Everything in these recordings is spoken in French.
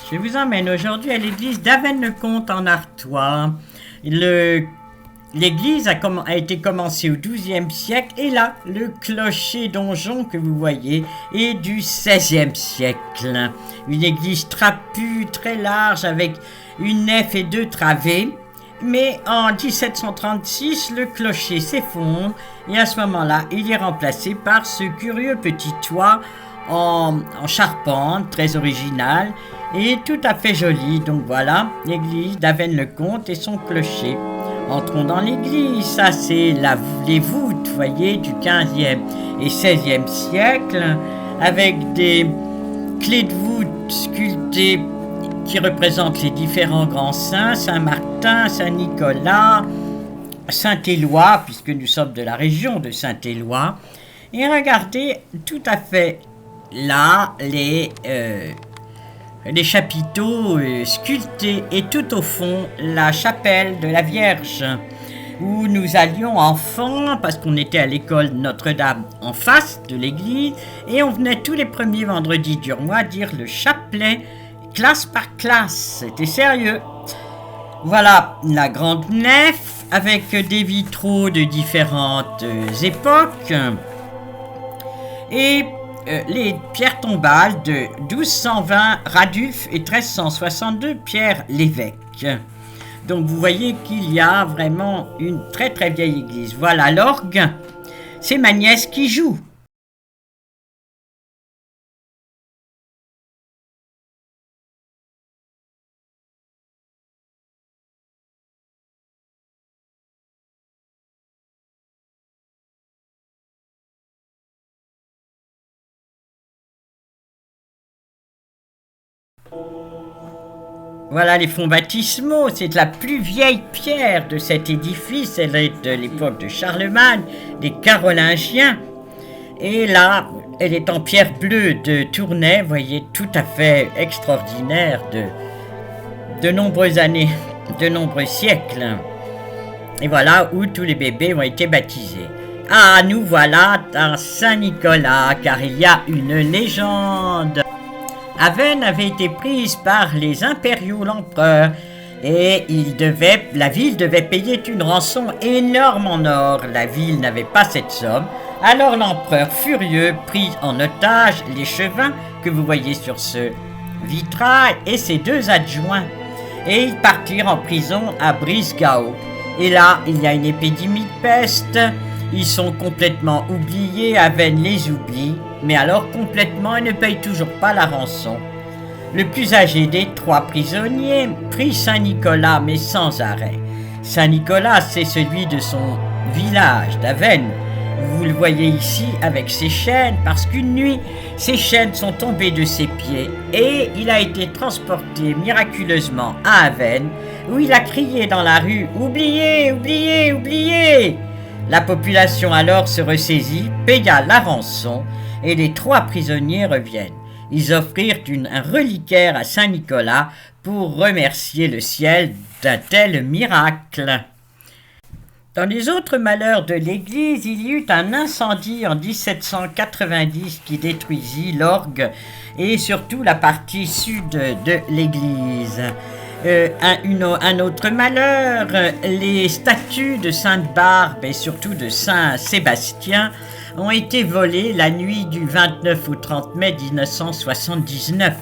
Je vous emmène aujourd'hui à l'église d'Avesnes-le-Comte en Artois. L'église a été commencée au XIIe siècle et là, le clocher-donjon que vous voyez est du XVIe siècle. Une église trapue, très large, avec une nef et 2 travées. Mais en 1736, le clocher s'effondre et à ce moment-là, il est remplacé par ce curieux petit toit en charpente, très original et tout à fait joli. Donc voilà, l'église d'Avesnes-le-Comte et son clocher. Entrons dans l'église, ça c'est les voûtes, vous voyez, du 15e et 16e siècle, avec des clés de voûte sculptées qui représentent les différents grands saints, Saint-Martin, Saint-Nicolas, Saint-Éloi, puisque nous sommes de la région de Saint-Éloi. Et regardez tout à fait là les chapiteaux sculptés et tout au fond la chapelle de la Vierge où nous allions enfants parce qu'on était à l'école Notre-Dame en face de l'église et on venait tous les premiers vendredis du mois dire le chapelet classe par classe, c'était sérieux. Voilà la grande nef avec des vitraux de différentes époques et les pierres tombales de 1220 Radulf et 1362 Pierre l'évêque. Donc vous voyez qu'il y a vraiment une très très vieille église. Voilà l'orgue, c'est ma nièce qui joue. Voilà les fonds baptismaux, c'est la plus vieille pierre de cet édifice, elle est de l'époque de Charlemagne, des Carolingiens. Et là, elle est en pierre bleue de Tournai, vous voyez, tout à fait extraordinaire de nombreuses années, de nombreux siècles. Et voilà où tous les bébés ont été baptisés. Ah, nous voilà à Saint-Nicolas, car il y a une légende. Avesnes avait été prise par les impériaux l'empereur et la ville devait payer une rançon énorme en or. La ville n'avait pas cette somme. Alors l'empereur furieux prit en otage l'échevin que vous voyez sur ce vitrail et ses 2 adjoints. Et ils partirent en prison à Brisgau. Et là, il y a une épidémie de peste. Ils sont complètement oubliés, Avesnes les oublie, mais alors complètement et ne paye toujours pas la rançon. Le plus âgé des 3 prisonniers prie Saint-Nicolas, mais sans arrêt. Saint-Nicolas, c'est celui de son village d'Avesnes. Vous le voyez ici avec ses chaînes, parce qu'une nuit, ses chaînes sont tombées de ses pieds et il a été transporté miraculeusement à Avesnes, où il a crié dans la rue « Oubliez, oubliez, oubliez !» La population alors se ressaisit, paya la rançon et les 3 prisonniers reviennent. Ils offrirent un reliquaire à Saint-Nicolas pour remercier le ciel d'un tel miracle. Dans les autres malheurs de l'église, il y eut un incendie en 1790 qui détruisit l'orgue et surtout la partie sud de l'église. Un autre malheur, les statues de Sainte-Barbe et surtout de Saint-Sébastien ont été volées la nuit du 29 au 30 mai 1979.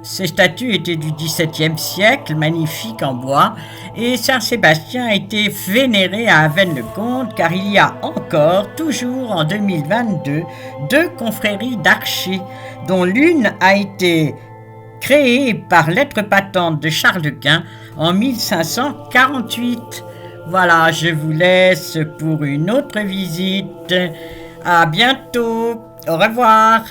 Ces statues étaient du XVIIe siècle, magnifiques en bois, et Saint-Sébastien a été vénéré à Avesnes-le-Comte car il y a encore, toujours en 2022, 2 confréries d'archers, dont l'une a été créée par lettre patente de Charles Quint en 1548. Voilà, je vous laisse pour une autre visite. À bientôt. Au revoir.